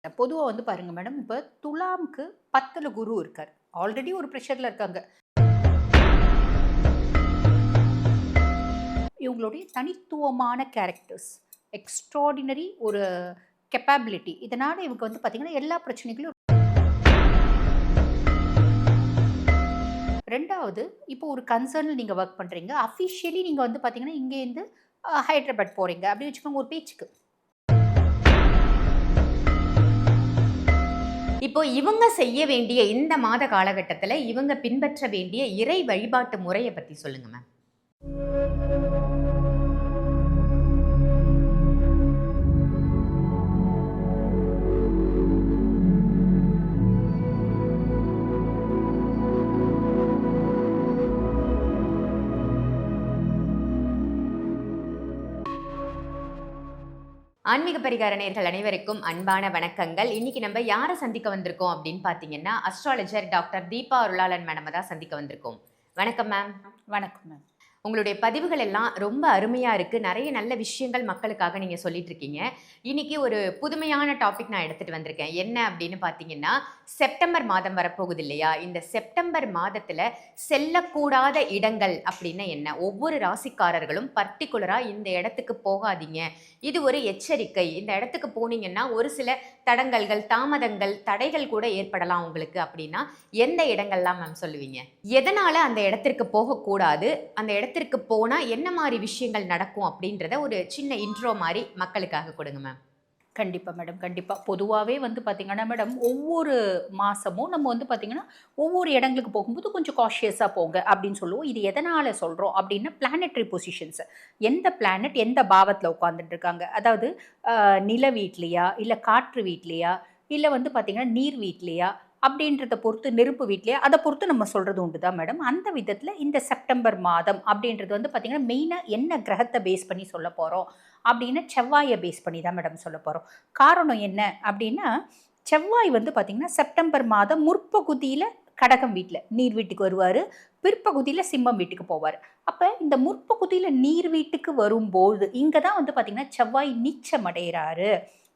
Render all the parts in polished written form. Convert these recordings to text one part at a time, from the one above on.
பொதுவா வந்து பாருங்க மேடம், இப்ப துலாம்க்கு 10ல குரு இருக்காரு. ஆல்ரெடி ஒரு ப்ரெஷர்ல இருக்காங்க. இவங்களுடைய தனித்துவமான கேரக்டர்ஸ், எக்ஸ்ட்ரார்டினரி ஒரு கேப்பபிலிட்டி. இதனால இவங்க வந்து பார்த்தீங்கன்னா, எல்லா பிரச்சனைகளையும் 2வது இப்போ ஒரு கன்சர்ன்ல நீங்க வொர்க் பண்றீங்க. அஃபிஷியலி நீங்க வந்து பார்த்தீங்கன்னா, இங்கேருந்து ஹைதராபாத் போறீங்க. அப்படி வச்சுக்கோங்க ஒரு பேச்சுக்கு. இப்போ இவங்க செய்ய வேண்டிய இந்த மாத காலகட்டத்துல, இவங்க பின்பற்ற வேண்டிய இறை வழிபாட்டு முறைய பத்தி சொல்லுங்க மேம். ஆன்மீக பரிகார நேயர்கள் அனைவருக்கும் அன்பான வணக்கங்கள். இன்னைக்கு நம்ம யார சந்திக்க வந்திருக்கோம் அப்படின்னு பார்த்தீங்கன்னா, அஸ்ட்ராலஜர் டாக்டர் தீபா அருளாளன் மேடம தான் சந்திக்க வந்திருக்கோம். வணக்கம் மேம். வணக்கம் மேம். உங்களுடைய பதிவுகள் எல்லாம் ரொம்ப அருமையா இருக்கு. நெறைய நல்ல விஷயங்கள் மக்களுக்காக நீங்க சொல்லிட்டு இருக்கீங்க. இன்னைக்கு ஒரு புதுமையான டாபிக் நான் எடுத்துட்டு வந்திருக்கேன். என்ன அப்படின்னு பார்த்தீங்கன்னா, செப்டம்பர் மாதம் வரப்போகுது இல்லையா? இந்த செப்டம்பர் மாதத்துல செல்லக்கூடாத இடங்கள் அப்படின்னா என்ன? ஒவ்வொரு ராசிக்காரர்களும் பர்ட்டிகுலரா இந்த இடத்துக்கு போகாதீங்க. இது ஒரு எச்சரிக்கை. இந்த இடத்துக்கு போனீங்கன்னா, ஒரு சில தடங்கல்கள், தாமதங்கள், தடைகள் கூட ஏற்படலாம் உங்களுக்கு அப்படின்னா, எந்த இடங்கள்லாம் மேம் சொல்லுவீங்க? எதனால அந்த இடத்திற்கு போகக்கூடாது? அந்த இடத்திற்கு போனா என்ன மாரி விஷயங்கள் நடக்கும் அப்படின்றத ஒரு சின்ன இன்ட்ரோ மாரி மக்களுக்காக கொடுங்க மேம். கண்டிப்பா மேடம். கண்டிப்பா. பொதுவாவே வந்து பார்த்தீங்கன்னா மேடம், ஒவ்வொரு மாசமும் நம்ம வந்து பார்த்தீங்கன்னா, ஒவ்வொரு இடங்களுக்கு போகும்போது கொஞ்சம் காஷியஸா போங்க அப்படின்னு சொல்லுவோம். இது எதனால சொல்றோம் அப்படின்னா, பிளானட்டரி பொசிஷன்ஸ். எந்த பிளானட் எந்த பாவத்தில உட்கார்ந்துட்டு இருக்காங்க. அதாவது நில வீட்லயா, இல்ல காற்று வீட்லயா, இல்ல வந்து பார்த்தீங்கன்னா, நீர் வீட்லயா அப்படின்றத பொறுத்து நெருப்பு வீட்லயா, அத பொறுத்து நம்ம சொல்றது உண்டு தான் மேடம். அந்த விதத்தில இந்த செப்டம்பர் மாதம் அப்படின்றது வந்து பார்த்தீங்கன்னா, மெயினா என்ன கிரகத்த பேஸ் பண்ணி சொல்லப் போறோம் அப்படின்னு செவ்வாய பேஸ் பண்ணி தான் மேடம் சொல்லப் போறோம். காரணம் என்ன அப்படின்னா, செவ்வாய் வந்து பார்த்தீங்கன்னா, செப்டம்பர் மாதம் முற்பகுதியில கடகம் வீட்ல, நீர் வீட்டுக்கு வருவாரு. பிற்பகுதியில சிம்மம் வீட்டுக்கு போவாரு. அப்ப இந்த முற்பகுதியில நீர் வீட்டுக்கு வரும்போது, இங்க தான் வந்து பார்த்தீங்கன்னா, செவ்வாய் நீச்சம் அடையறாரு.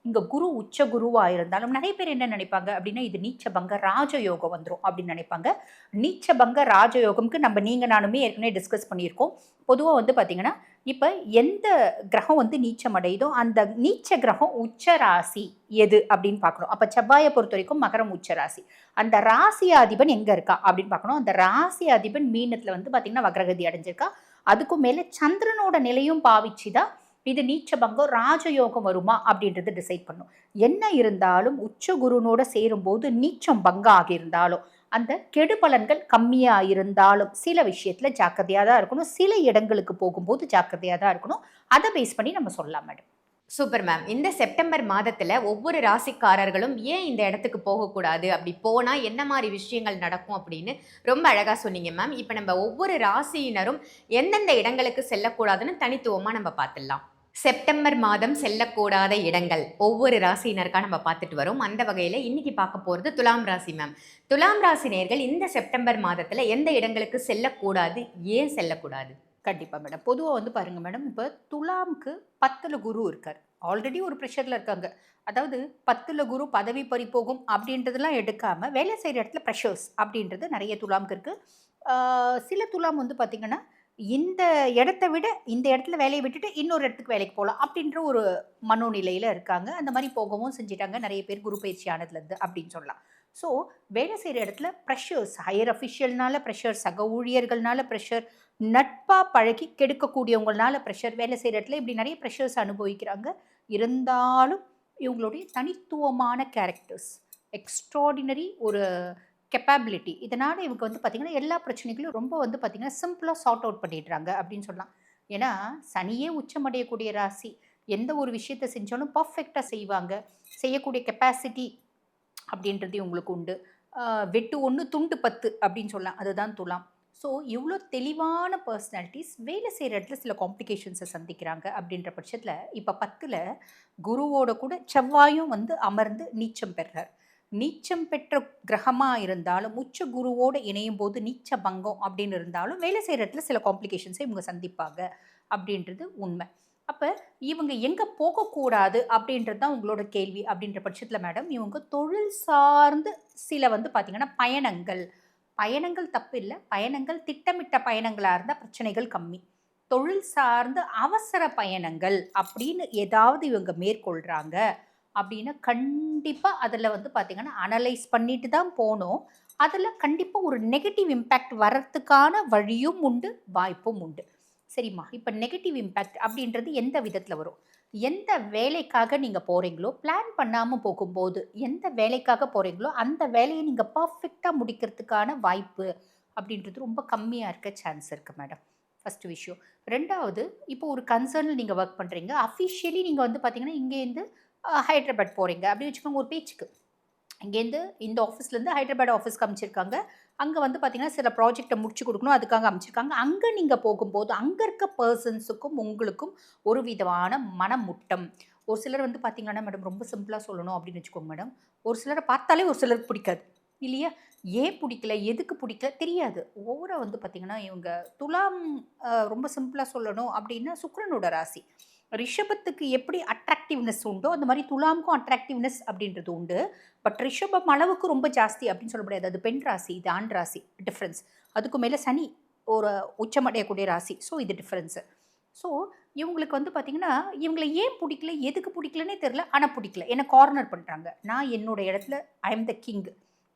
இங்க குரு உச்ச குருவா இருந்தாலும் நெறைய பேர் என்ன நினைப்பாங்க அப்படின்னா, இது நீச்ச பங்க ராஜயோகம் வந்துரும் அப்படின்னு நினைப்பாங்க. நீச்ச பங்க ராஜயோகம்க்கு நீங்க நானுமே ஏற்கனவே டிஸ்கஸ் பண்ணியிருக்கோம். பொதுவா வந்து பார்த்தீங்கன்னா, இப்ப எந்த கிரகம் வந்து நீச்சம் அடையுதோ, அந்த நீச்ச கிரகம் உச்ச ராசி எது அப்படின்னு பார்க்கணும். அப்ப செவ்வாய பொறுத்தவரைக்கும் மகரம் உச்ச ராசி. அந்த ராசி அதிபன் எங்க இருக்கா அப்படின்னு பார்க்கணும். அந்த ராசி அதிபன் மீனத்துல வந்து பார்த்தீங்கன்னா, வக்ரகதி அடைஞ்சிருக்கா. அதுக்கும் மேல சந்திரனோட நிலையும் பாவிச்சு தான் இது நீச்ச பங்கம், ராஜயோகம் வருமா அப்படின்றத டிசைட் பண்ணும். என்ன இருந்தாலும் உச்ச குருனோட சேரும்போது நீச்சம் பங்கம் ஆகியிருந்தாலும், அந்த கெடு பலன்கள் கம்மியா இருந்தாலும், சில விஷயத்துல ஜாக்கிரதையா தான் இருக்கணும். சில இடங்களுக்கு போகும்போது ஜாக்கிரதையா தான் இருக்கணும். அத பேஸ் பண்ணி நம்ம சொல்லலாம் மேடம். Super ma'am. இந்த செப்டம்பர் மாதத்துல ஒவ்வொரு ராசிக்காரர்களும் ஏன் இந்த இடத்துக்கு போகக்கூடாது? அப்படி போனா என்ன மாரி விஷயங்கள் நடக்கும் அப்படின்னு ரொம்ப அழகா சொன்னீங்க மேம். இப்ப நம்ம ஒவ்வொரு ராசியினரும் எந்தெந்த இடங்களுக்கு செல்லக்கூடாதுன்னு தனித்துவமா நம்ம பார்த்துடலாம். செப்டம்பர் மாதம் செல்லக்கூடாத இடங்கள் ஒவ்வொரு ராசியினருக்கா நம்ம பார்த்துட்டு வரோம். அந்த வகையில இன்னைக்கு பார்க்க போறது துலாம் ராசி மேம். துலாம் ராசி நேயர்கள் இந்த செப்டம்பர் மாதத்துல எந்த இடங்களுக்கு செல்லக்கூடாது? ஏன் செல்லக்கூடாது? கண்டிப்பா மேடம். பொதுவா வந்து பாருங்க மேடம், இப்ப துலாம்க்கு 10ல குரு இருக்காரு. ஆல்ரெடி ஒரு ப்ரெஷர்ல இருக்காங்க. அதாவது 10ல குரு பதவி பறிபோகும் அப்படின்றதெல்லாம் எடுக்காம, வேலை செய்ற இடத்துல ப்ரெஷர்ஸ் அப்படின்றது நெறைய துலாம்க்கு இருக்கு. ஆ சில துலாம் வந்து பார்த்தீங்கன்னா, இந்த இடத்த விட இந்த இடத்துல வேலைய விட்டுட்டு இன்னொரு இடத்துக்கு வேலைக்கு போலாம். அப்படின்ற ஒரு மனோநிலையில இருக்காங்க. அந்த மாரி போகவும் செஞ்சுட்டாங்க. நெறைய பேர் குரு பயிற்சி ஆனதுலருந்து அப்படின்னு சொல்லலாம். ஸோ, வேலை செய்ற இடத்துல ப்ரெஷர்ஸ், ஹையர் அஃபிஷியல்னால ப்ரெஷர், சக ஊழியர்கள்னால ப்ரெஷர், நட்பா பழகி கெடுக்கக்கூடியவங்கனால ப்ரெஷர், வேலை செய்ற இடத்துல இப்படி நெறைய ப்ரெஷர்ஸ் அனுபவிக்கிறாங்க. இருந்தாலும் இவங்களுடைய தனித்துவமான கேரக்டர்ஸ், எக்ஸ்ட்ரார்டினரி ஒரு கேப்பபிலிட்டி. இதனால இவங்க வந்து பார்த்தீங்கன்னா, எல்லா பிரச்சனைகளையும் ரொம்ப வந்து பார்த்தீங்கன்னா, சிம்பிளா சார்ட் அவுட் பண்ணிடுறாங்க அப்படின்னு சொல்லலாம். ஏன்னா, சனியே உச்சமடையக்கூடிய ராசி. எந்த ஒரு விஷயத்த செஞ்சாலும் பெர்ஃபெக்ட்டா செய்வாங்க. செய்யக்கூடிய கெப்பாசிட்டி அப்படின்றது இவங்களுக்கு உண்டு. அ "வெட்டு 1 துண்டு 10" அப்படின்னு சொல்லலாம். அதுதான் துலாம். ஸோ, இவ்ளோ தெளிவான பெர்சனாலிட்டீஸ் வேலை செய்ற இடத்துல சில காம்ப்ளிகேஷன்ஸ சந்திக்கிறாங்க அப்படின்ற பட்சத்தில, இப்ப 10ல குருவோட கூட செவ்வாயும் வந்து அமர்ந்து நீச்சம் பெறுறார். நீச்சம் பெற்ற கிரகமா இருந்தாலும், உச்ச குருவோட இணையும்போது நீச்ச பங்கம் அப்படின்னு இருந்தாலும், வேலை செய்ற இடத்துல சில காம்ப்ளிகேஷன்ஸ இவங்க சந்திப்பாங்க அப்படின்றது உண்ம. அப்ப இவங்க எங்க போகக்கூடாது அப்படின்றது தான் உங்களோட கேள்வி. அப்படின்ற பட்சத்தில மேடம், இவங்க தொழில் சார்ந்து சில வந்து பார்த்தீங்கன்னா, பயணங்கள். பயணங்கள் தப்பு இல்ல. பயணங்கள் திட்டமிட்ட பயணங்களா இருந்தா பிரச்சனைகள் கம்மி. தொழில் சார்ந்த அவசர பயணங்கள் அப்படின்னு ஏதாவது இவங்க மேற்கொள்றாங்க அப்படின்னா, கண்டிப்பா அதில வந்து பார்த்தீங்கன்னா, அனலைஸ் பண்ணிட்டு தான் போணும். அதில கண்டிப்பா ஒரு நெகட்டிவ் இம்பேக்ட் வரத்துக்கான வழியும் உண்டு, வாய்ப்பும் உண்டு. சரிம்மா. இப்ப நெகட்டிவ் இம்பேக்ட் அப்படின்றது எந்த விதத்துல வரும்? எந்த வேலைக்காக நீங்க போறீங்களோ, பிளான் பண்ணாம போகும்போது, எந்த வேலைக்காக போறீங்களோ, அந்த வேலைய நீங்க பெர்ஃபெக்ட்டா முடிக்கிறதுக்கான வாய்ப்பு அப்படின்றது ரொம்ப கம்மியா இருக்க சான்ஸ் இருக்கு மேடம். ஃபர்ஸ்ட் விஷயம். 2வது இப்போ ஒரு கன்சர்ன்ல நீங்க வொர்க் பண்றீங்க. அஃபிஷியலி நீங்க வந்து பார்த்தீங்கன்னா, இங்கேருந்து ஹைதராபாத் போறீங்க. அப்படின்னு வச்சுக்கோங்க ஒரு பேச்சுக்கு. இங்கேருந்து இந்த ஆஃபீஸ்லேருந்து ஹைதராபாத் ஆஃபீஸ்க்கு அனுப்பிச்சிருக்காங்க. அங்க வந்து பார்த்தீங்கன்னா, சில ப்ராஜெக்ட்ட முடிச்சு குடுக்கணும். அதுக்காக அனுப்பிச்சிருக்காங்க. அங்க நீங்க போகும்போது, அங்க இருக்க பெர்சன்ஸுக்கும் உங்களுக்கும் ஒரு விதமான மனமுட்டம். ஒரு சிலர் வந்து பார்த்தீங்கன்னா மேடம், ரொம்ப சிம்பிளா சொல்லணும் அப்படின்னு வச்சுக்கோங்க மேடம். ஒரு சிலர பார்த்தாலே ஒரு சிலருக்கு பிடிக்காது. இல்லையா? ஏன் பிடிக்கல? எதுக்கு பிடிக்கல? தெரியாது. ஓவரா வந்து பார்த்தீங்கன்னா, இவங்க துலாம் ரொம்ப சிம்பிளா சொல்லணும் அப்படின்னா, சுக்கிரனோட ராசி. ரிஷபத்துக்கு எப்படி அட்ராக்டிவ்னஸ் உண்டோ, அந்த மாரி துலாமுக்கும் அட்ராக்டிவ்னஸ் அப்படின்றது உண்டு. பட் ரிஷபம் அளவுக்கு ரொம்ப ஜாஸ்தி அப்படின்னு சொல்ல முடியாது. அது பெண் ராசி, இது ஆண் ராசி டிஃபரன்ஸ். அதுக்கும் மேல சனி ஒரு உச்சமடையக்கூடிய ராசி. ஸோ இது டிஃபரன்ஸு. ஸோ இவங்களுக்கு வந்து பார்த்தீங்கன்னா, இவங்கள ஏன் புடிக்கல, எதுக்கு புடிக்கலன்னே தெரியல. ஆனா புடிக்கல. என்ன கார்னர் பண்றாங்க. நான் என்னோட இடத்துல ஐ அம் த கிங்.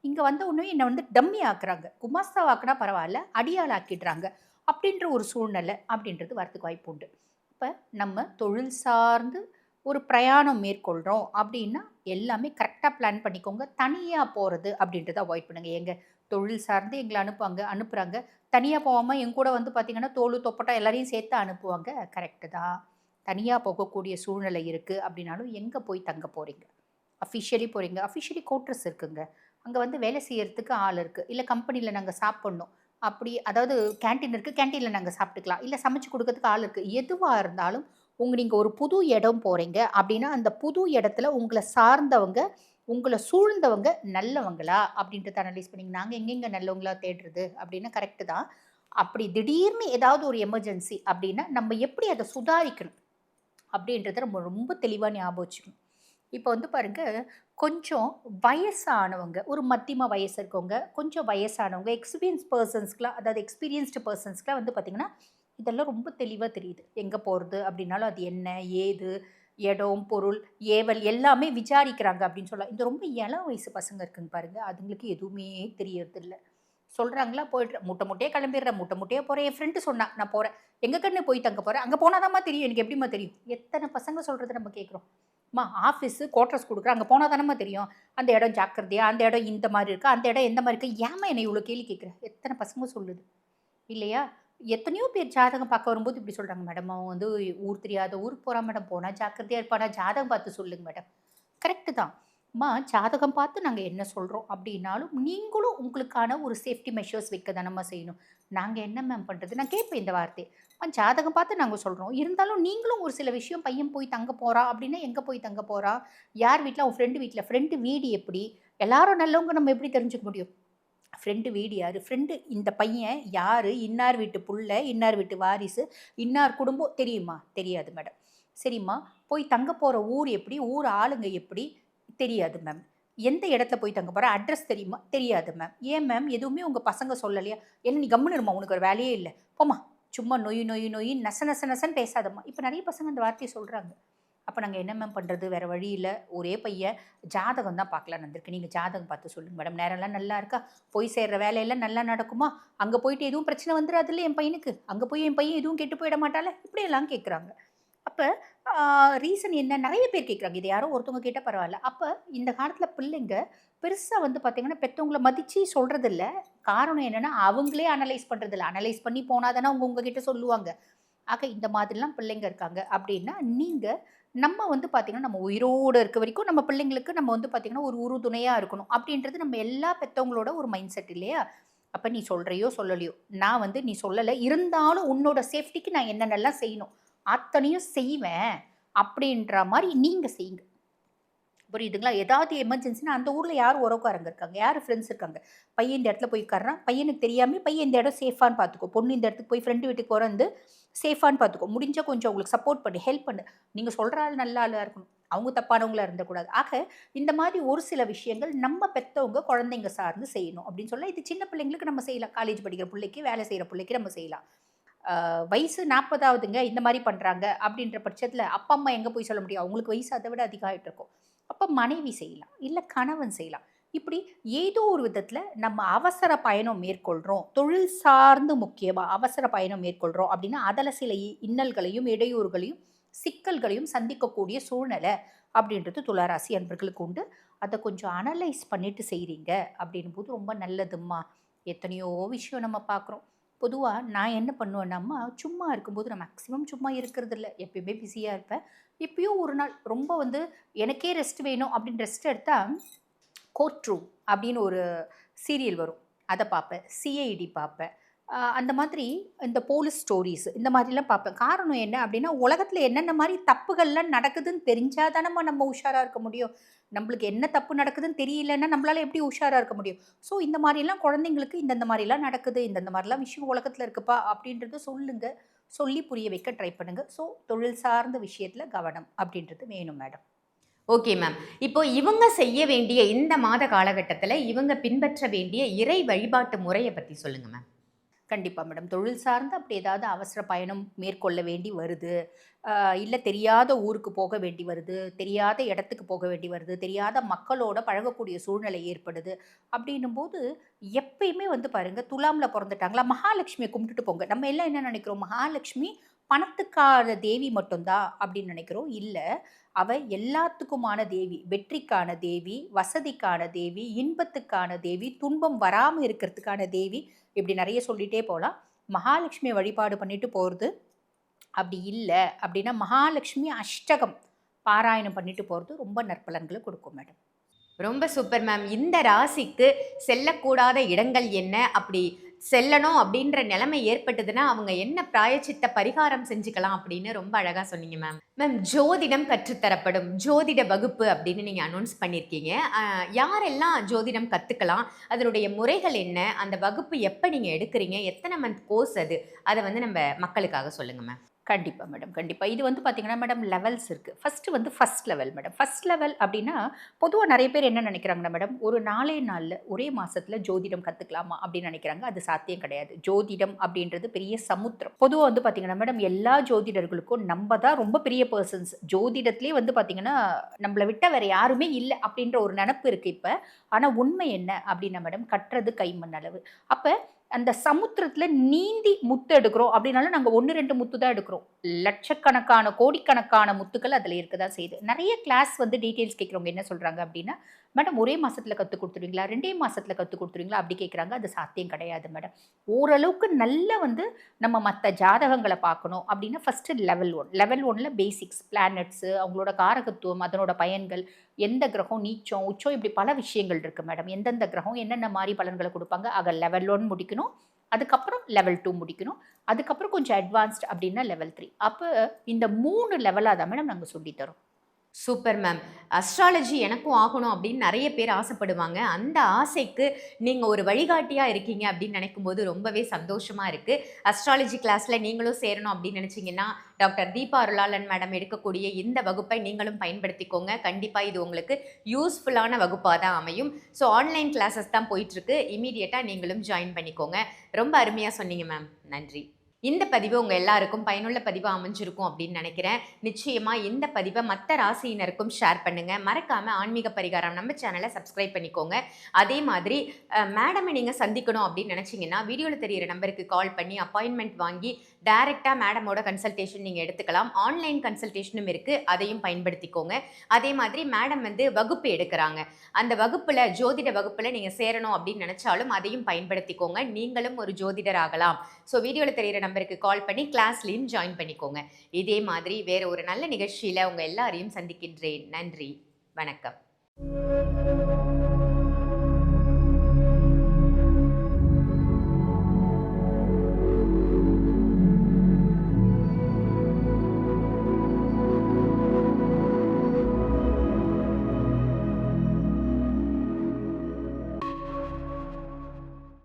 இங்க வந்த உடனே என்ன வந்து டம்மி ஆக்குறாங்க. குமாஸ்தாவாக்குனா பரவால்ல, அடியாள் ஆக்கிடுறாங்க. அப்படின்ற ஒரு சூழ்நிலை அப்படின்றது வரதுக்கு வாய்ப்பு உண்டு. இப்ப நம்ம தொழில் சார்ந்து ஒரு பிரயாணம் மேற்கொள்றோம் அப்படின்னா, எல்லாமே கரெக்ட்டா பிளான் பண்ணிக்கோங்க. தனியா போறது அப்படின்றத அவாய்ட் பண்ணுங்க. ஏங்க தொழில் சார்ந்து எங்கள அனுப்புறாங்க. தனியா போவாம என் கூட வந்து பார்த்தீங்கன்னா, தோளு, தொப்பட்டா எல்லாரையும் சேர்த்து அனுப்புவாங்க. கரெக்ட்டு தான். தனியா போகக்கூடிய சூழ்நிலை இருக்கு அப்படின்னாலும், எங்க போய் தங்க போறீங்க? அஃபிஷியலி போறீங்க. அஃபிஷியலி குவார்ட்டர்ஸ் இருக்குங்க. அங்க வந்து வேலை செய்யறதுக்கு ஆள் இருக்கு. இல்ல கம்பெனில நாங்க சாப்பிடணும். அப்படி அதாவது கேன்டீன் இருக்கு. கேன்டீன்ல நாங்க சாப்பிட்டுக்கலாம். இல்ல சமைச்சு குடுக்கறதுக்கு ஆள் இருக்கு. எதுவா இருந்தாலும் நீங்க ஒரு புது இடம் போறீங்க அப்படின்னா, அந்த புது இடத்துல உங்கள சார்ந்தவங்க, உங்கள சூழ்ந்தவங்க நல்லவங்களா? அப்படின்றத அனலைஸ் பண்ணீங்க. நாங்க எங்கேங்க நல்லவங்களா தேடுறது? அப்படின்னா கரெக்ட்டு தான். அப்படி திடீர்னு ஏதாவது ஒரு எமர்ஜென்சி அப்படின்னா, நம்ம எப்படி அத சுதாரிக்கணும்? அப்படின்றத நம்ம ரொம்ப தெளிவா ஞாபகம் வச்சுக்கணும். இப்போ வந்து பாருங்க, கொஞ்சம் வயசானவங்க, ஒரு மத்தியம வயசு இருக்கவங்க, கொஞ்சம் வயசானவங்க, எக்ஸ்பீரியன்ஸ் பெர்சன்ஸ்க்குலாம் அதாவது எக்ஸ்பீரியன்ஸ்டு பெர்சன்ஸ்க்குலாம் வந்து பார்த்தீங்கன்னா, இதெல்லாம் ரொம்ப தெளிவா தெரியுது. எங்க போறது அப்படின்னாலும் அது என்ன, ஏது, இடம், பொருள், ஏவல் எல்லாமே விசாரிக்கிறாங்க அப்படின்னு சொல்லலாம். இந்த ரொம்ப இளம் வயசு பசங்க இருக்குங்க பாருங்க, அதுங்களுக்கு எதுவுமே தெரியறதில்ல. சொல்றாங்களா, போயிடுறேன். மூட்டை மூட்டையா கிளம்பிடுறேன். மூட்டை மூட்டையா போறேன். என் ஃப்ரெண்ட் சொன்னா, "நான் போறேன்." "எங்க கண்ணு போய் தங்க போற?" "அங்க போனா தாம்மா தெரியும்." "எனக்கு எப்படிம்மா தெரியும்?" எத்தன பசங்க சொல்றத நம்ம கேட்குறோம். அம்மா ஆஃபீஸு குவார்ட்டர்ஸ் குடுக்குறேன். அங்க போனா தானம்மா தெரியும். அந்த இடம் ஜாக்கிரதையா, அந்த இடம் இந்த மாரி இருக்கா, அந்த இடம் எந்த மாரி இருக்கு. ஏம்மா என்ன இவ்ளோ கேள்வி கேட்குற? எத்தன பசங்க சொல்லுது. இல்லையா? எத்தனையோ பேர் ஜாதகம் பார்க்க வரும்போது இப்படி சொல்றாங்க, "மேடம் அவன் வந்து ஊர் தெரியாத ஊருக்கு போறான் மேடம். போனா ஜாக்கிரதையா இருப்பானா? ஜாதகம் பார்த்து சொல்லுங்க மேடம்." கரெக்ட்டு தான். அம்மா ஜாதகம் பார்த்து நாங்க என்ன சொல்றோம் அப்படின்னாலும், நீங்களும் உங்களுக்கான ஒரு சேஃப்டி மெஷர்ஸ் வைக்க தானம்மா செய்யணும். நாங்க என்ன மேம் பண்றது? நான் கேட்பேன் இந்த வார்த்தைய. அம்மா ஜாதகம் பார்த்து நாங்க சொல்றோம். இருந்தாலும் நீங்களும் ஒரு சில விஷயம் பையன் போய் தங்க போறான் அப்படின்னா, எங்க போய் தங்க போறான்? யார் வீட்ல? அவன் ஃப்ரெண்டு வீட்ல. ஃப்ரெண்டு வீடு எப்படி? எல்லாரும் நல்லவங்க நம்ம எப்படி தெரிஞ்சுக்க முடியும்? ஃப்ரெண்டு வீடு யாரு? ஃப்ரெண்டு இந்த பையன் யாரு? இன்னார் வீட்டு புள்ள, இன்னார் வீட்டு வாரிசு, இன்னார் குடும்பம் தெரியுமா? தெரியாது மேடம். சரிம்மா, போய் தங்க போற ஊர் எப்படி? ஊர் ஆளுங்க எப்படி? தெரியாது மேம். எந்த இடத்துல போய் தங்க போற? அட்ரஸ் தெரியுமா? தெரியாது மேம். ஏன் மேம்? எதுவுமே உங்க பசங்க சொல்லலையா? "ஏன்னா நீ கம்முனு இரும்மா, உனக்கு வேற வேலையே இல்ல. போம்மா, சும்மா நொய் நொய் நொய்யின்னு நச நச நசன்னு பேசாதம்மா." இப்ப நெறைய பசங்க அந்த வார்த்தைய சொல்றாங்க. அப்ப நாங்க என்ன மேம் பண்றது? வேற வழி இல்ல. ஒரே பையன் ஜாதகம் தான் பார்க்கலான்னு வந்திருக்கு. நீங்க ஜாதகம் பார்த்து சொல்லுங்க மேடம். நேரம்லாம் நல்லா இருக்கா? போய் சேர்ற வேலையெல்லாம் நல்லா நடக்குமா? அங்க போயிட்டு எதுவும் பிரச்சனை வந்துராதுல்ல என் பையனுக்கு? அங்க போய் என் பையன் எதுவும் கெட்டு போயிட மாட்டான்ல? இப்படியெல்லாம் கேட்குறாங்க. அப்ப ரீசன் என்ன? நெறைய பேர் கேட்குறாங்க. இது யாரோ ஒருத்தவங்க கேட்டா பரவால்ல. அப்ப இந்த காலத்துல பிள்ளைங்க பெருசா வந்து பார்த்தீங்கன்னா, பெத்தவங்கள மதிச்சு சொல்றதில்ல. காரணம் என்னன்னா, அவங்களே அனலைஸ் பண்றதில்ல. அனலைஸ் பண்ணி போனா தானே அவங்க உங்ககிட்ட சொல்லுவாங்க. ஆக இந்த மாதிரிலாம் பிள்ளைங்க இருக்காங்க அப்படின்னா, நீங்க நம்ம வந்து பார்த்தீங்கன்னா, நம்ம உயிரோட இருக்க வரைக்கும் நம்ம பிள்ளைங்களுக்கு நம்ம வந்து பார்த்தீங்கன்னா, ஒரு உறுதுணையா இருக்கணும். அப்படின்றது நம்ம எல்லா பெத்தவங்களோட ஒரு மைண்ட் செட் இல்லையா? அப்ப நீ சொல்றியோ, சொல்லலையோ, நான் வந்து நீ சொல்லல. இருந்தாலும் உன்னோட சேஃப்டிக்கு நான் என்னென்னலாம் செய்யணும், அத்தனையும் செய்வேன். அப்படின்ற மாரி நீங்க செய்யுங்க. புரியுதுங்களா? ஏதாவது எமர்ஜென்சினா அந்த ஊர்ல யார் உறவுக்காரங்க இருக்காங்க? யார் ஃப்ரெண்ட்ஸ் இருக்காங்க? பையன் இந்த இடத்துல போய் உட்கார்றான். பையனுக்கு தெரியாமயே பையன் இந்த இடம் சேஃபான்னு பார்த்துக்கோ. பொண்ணு இந்த இடத்துக்கு போய் ஃப்ரெண்ட் வீட்டுக்கு போறது சேஃபான்னு பார்த்துக்கோ. முடிஞ்சா கொஞ்சம் அவங்களுக்கு சப்போர்ட் பண்ணு, ஹெல்ப் பண்ணு. நீங்க சொல்ற ஆள் நல்ல ஆளா இருக்கணும். அவங்க தப்பானவங்களா இருந்தக்கூடாது. ஆக இந்த மாதிரி ஒரு சில விஷயங்கள் நம்ம பெத்தவங்க குழந்தைங்க சார்ந்து செய்யணும் அப்படின்னு சொல்ல இது சின்ன பிள்ளைங்களுக்கு நம்ம செய்யலாம். காலேஜ் படிக்கிற பிள்ளைக்கு, வேலை செய்ற பிள்ளைக்கு நம்ம செய்யலாம். வயசு 40ஆவதுங்க இந்த மாரி பண்றாங்க அப்படின்ற பட்சத்தில அப்பா, அம்மா எங்க போய் சொல்ல முடியும்? அவங்களுக்கு வயசு அத விட அதிகம் ஆயிட்டு இருக்கும். அப்ப மனைவி செய்யலாம். இல்ல கணவன் செய்யலாம். இப்படி ஏதோ ஒரு விதத்தில நம்ம அவசர பயணம் மேற்கொள்றோம். தொழில் சார்ந்து முக்கியமா அவசர பயணம் மேற்கொள்றோம் அப்படின்னா, அதில சில இன்னல்களையும், இடையூறுகளையும், சிக்கல்களையும் சந்திக்கக்கூடிய சூழ்நிலை அப்படின்றது துளாராசி அன்பர்களுக்கு உண்டு. அத கொஞ்சம் அனலைஸ் பண்ணிட்டு செய்றீங்க அப்படின்னும்போது ரொம்ப நல்லதும்மா. எத்தனையோ விஷயம் நம்ம பார்க்குறோம். பொதுவா நான் என்ன பண்ணுவேன்னாம்மா, சும்மா இருக்கும்போது நான் மேக்ஸிமம் சும்மா இருக்கிறதில்ல. எப்பயுமே பிஸியா இருப்பேன். எப்பயோ ஒரு நாள் ரொம்ப வந்து எனக்கே ரெஸ்ட் வேணும் அப்படின்னு ரெஸ்ட் எடுத்தா, கோர்ட் ரூம் அப்படின்னு ஒரு சீரியல் வரும். அத பார்ப்பேன். சிஐடி பார்ப்பேன். அந்த மாதிரி இந்த போலீஸ் ஸ்டோரீஸ் இந்த மாதிரிலாம் பார்ப்பேன். காரணம் என்ன அப்படின்னா, உலகத்தில என்னென்ன மாரி தப்புகள்லாம் நடக்குதுன்னு தெரிஞ்சா தானம்மா நம்ம உஷாரா இருக்க முடியும். நம்மளுக்கு என்ன தப்பு நடக்குதுன்னு தெரியலன்னா, நம்மளால எப்படி உஷாரா இருக்க முடியும்? ஸோ இந்த மாரிலாம் குழந்தைங்களுக்கு இந்தந்த மாரிலாம் நடக்குது. இந்தந்த மாரிலாம் விஷயம் உலகத்தில இருக்குப்பா அப்படின்றத சொல்லுங்க. சொல்லி புரிய வைக்க ட்ரை பண்ணுங்க. ஸோ தொழில் சார்ந்த விஷயத்தில கவனம் அப்படின்றது வேணும் மேடம். Okay ma'am. இப்போ இவங்க செய்ய வேண்டிய இந்த மாத காலகட்டத்தில, இவங்க பின்பற்ற வேண்டிய இறை வழிபாட்டு முறைய பத்தி சொல்லுங்க மேம். கண்டிப்பா மேடம். தொழில் சார்ந்து அப்படி ஏதாவது அவசர பயணம் மேற்கொள்ள வேண்டி வருது. இல்ல தெரியாத ஊருக்கு போக வேண்டி வருது. தெரியாத இடத்துக்கு போக வேண்டி வருது. தெரியாத மக்களோட பழகக்கூடிய சூழ்நிலை ஏற்படுது. அப்படின்னும்போது எப்பயுமே வந்து பாருங்க, துலாம்ல பொறந்துட்டாங்களா, மகாலட்சுமிய கும்பிட்டுட்டு போங்க. நம்ம எல்லாம் என்ன நினைக்கிறோம், மகாலட்சுமி பணத்துக்கான தேவி மட்டும் தான் அப்படின்னு நினைக்கிறோம். இல்ல, அவ எல்லாத்துக்குமான தேவி. வெற்றிக்கான தேவி, வசதிக்கான தேவி, இன்பத்துக்கான தேவி, துன்பம் வராம இருக்கிறதுக்கான தேவி. இப்படி நெறைய சொல்லிட்டே போலாம். மகாலட்சுமிய வழிபாடு பண்ணிட்டு போறது. அப்படி இல்ல அப்படின்னா, மகாலட்சுமி அஷ்டகம் பாராயணம் பண்ணிட்டு போறது ரொம்ப நற்பலன்கள குடுக்கும் மேடம். ரொம்ப சூப்பர் மேம். இந்த ராசிக்கு செல்லக்கூடாத இடங்கள் என்ன? அப்படி செல்லணும் அப்படின்ற நிலைமை ஏற்பட்டதுன்னா, அவங்க என்ன பிராயச்சித்த பரிகாரம் செஞ்சுக்கலாம் அப்படின்னு ரொம்ப அழகா சொன்னீங்க மேம். மேம் ஜோதிடம் கற்றுத்தரப்படும் ஜோதிட வகுப்பு அப்படின்னு நீங்க அனௌன்ஸ் பண்ணியிருக்கீங்க. யாரெல்லாம் ஜோதிடம் கத்துக்கலாம்? அதனுடைய முறைகள் என்ன? அந்த வகுப்பு எப்ப நீங்க எடுக்குறீங்க? எத்தன மந்த் கோர்ஸ் அது? அத வந்து நம்ம மக்களுக்காக சொல்லுங்க மேம். கண்டிப்பா மேடம். கண்டிப்பா. இது வந்து பார்த்தீங்கன்னா மேடம் லெவல்ஸ் இருக்கு. First level madam. First level அப்டின்னா, பொதுவா நெறைய பேர் என்ன நெனைக்கிறாங்கன்னா மேடம், ஒரு 4 நாள்ல ஒரே மாசத்துல ஜோதிடம் கத்துக்கலாமா அப்டின்னு நெனைக்கிறாங்க. அது சாத்தியம் கிடையாது. ஜோதிடம் அப்டின்றது பெரிய சமுத்திரம். பொதுவா வந்து பார்த்தீங்கன்னா மேடம், எல்லா ஜோதிடர்களுக்கும் நம்ப தான் ரொம்ப பெரிய பெர்சன்ஸ். ஜோதிடத்திலேயே வந்து பார்த்தீங்கன்னா, நம்மள விட்டா வேற யாருமே இல்ல அப்டின்ற ஒரு நெனப்பு இருக்கு இப்ப. ஆனா உண்மை என்ன அப்டின்னா மேடம், கற்றது கைமண் அளவு. அப்ப அந்த சமுத்திரத்துல நீந்தி முத்து எடுக்கிறோம் அப்படின்னாலும் நாங்க 1, 2 முத்து தான் எடுக்கிறோம். லட்சக்கணக்கான, கோடிக்கணக்கான முத்துக்கள் அதுல இருக்க தான் செய்யுது. நெறைய கிளாஸ் வந்து டீட்டெயில்ஸ் கேட்கிறவங்க என்ன சொல்றாங்க அப்படின்னா, "மேடம் ஒரே மாசத்துல கத்துக் குடுத்துருவீங்களா? 2 மாசத்துல கத்துக் குடுத்துருவீங்களா?" அப்படி கேட்கறாங்க. அது சாத்தியம் கிடையாது மேடம். ஓரளவுக்கு நல்லா வந்து நம்ம மத்த ஜாதகங்கள பார்க்கணும் அப்படின்னா, ஃபர்ஸ்ட் லெவல் 1. லெவல் 1ல பேசிக்ஸ், பிளானட்ஸ், அவங்களோட காரகத்துவம், அதனோட பயன்கள், எந்த கிரகம் நீச்சம், உச்சம் இப்படி பல விஷயங்கள் இருக்கு மேடம். எந்தெந்த கிரகம் என்னென்ன மாரி பலன்கள குடுப்பாங்க. ஆக லெவல் 1 முடிக்கணும். அதுக்கப்புறம் லெவல் 2 முடிக்கணும். அதுக்கப்புறம் கொஞ்சம் அட்வான்ஸ்ட் அப்படின்னா லெவல் 3. அப்ப இந்த 3 லெவலா தான் மேடம் நாங்க சொல்லி தரோம். Super ma'am. அஸ்ட்ராலஜி எனக்கும் ஆகணும் அப்படின்னு நெறைய பேர் ஆசைப்படுவாங்க. அந்த ஆசைக்கு நீங்க ஒரு வழிகாட்டியா இருக்கீங்க அப்படின்னு நினைக்கும்போது ரொம்பவே சந்தோஷமா இருக்கு. அஸ்ட்ராலஜி கிளாஸ்ல நீங்களும் சேரணும் அப்படின்னு நினைச்சீங்கன்னா, டாக்டர் தீபா அருளாளன் மேடம் எடுக்கக்கூடிய இந்த வகுப்பை நீங்களும் பயன்படுத்திக்கோங்க. கண்டிப்பா இது உங்களுக்கு யூஸ்ஃபுல்லான வகுப்பா தான் அமையும். ஸோ ஆன்லைன் கிளாஸஸ் தான் போயிட்டுருக்கு. இம்மீடியட்டா நீங்களும் ஜாயின் பண்ணிக்கோங்க. ரொம்ப அருமையா சொன்னீங்க மேம். நன்றி. இந்த பதிவு உங்க எல்லாருக்கும் பயனுள்ள பதிவா அமைஞ்சிருக்கும் அப்படின்னு நினைக்கிறேன். நிச்சயமா இந்த பதிவை மற்ற ராசியினருக்கும் ஷேர் பண்ணுங்க. மறக்காம ஆன்மீக பரிகாரம் நம்ம சேனலை சப்ஸ்கிரைப் பண்ணிக்கோங்க. அதே மாதிரி மேடமை நீங்க சந்திக்கணும் அப்படின்னு நினைச்சீங்கன்னா, வீடியோல தெரியிற நம்பருக்கு கால் பண்ணி அப்பாயின்மெண்ட் வாங்கி டைரக்டா மேடமோட கன்சல்டேஷன் நீங்க எடுத்துக்கலாம். ஆன்லைன் கன்சல்டேஷனும் இருக்கு. அதையும் பயன்படுத்திக்கோங்க. அதே மாதிரி மேடம் வந்து வகுப்பு எடுக்கிறாங்க. அந்த வகுப்புல ஜோதிட வகுப்புல நீங்க சேரணும் அப்படின்னு நினைச்சாலும் அதையும் பயன்படுத்திக்கோங்க. நீங்களும் ஒரு ஜோதிடர் ஆகலாம். ஸோ வீடியோல தெரியிற நம்பருக்கு கால் பண்ணி கிளாஸ்லயும் ஜாயின் பண்ணிக்கோங்க. இதே மாதிரி வேற ஒரு நல்ல நிகழ்ச்சியில உங்க எல்லாரையும் சந்திக்கின்றேன். நன்றி. வணக்கம்.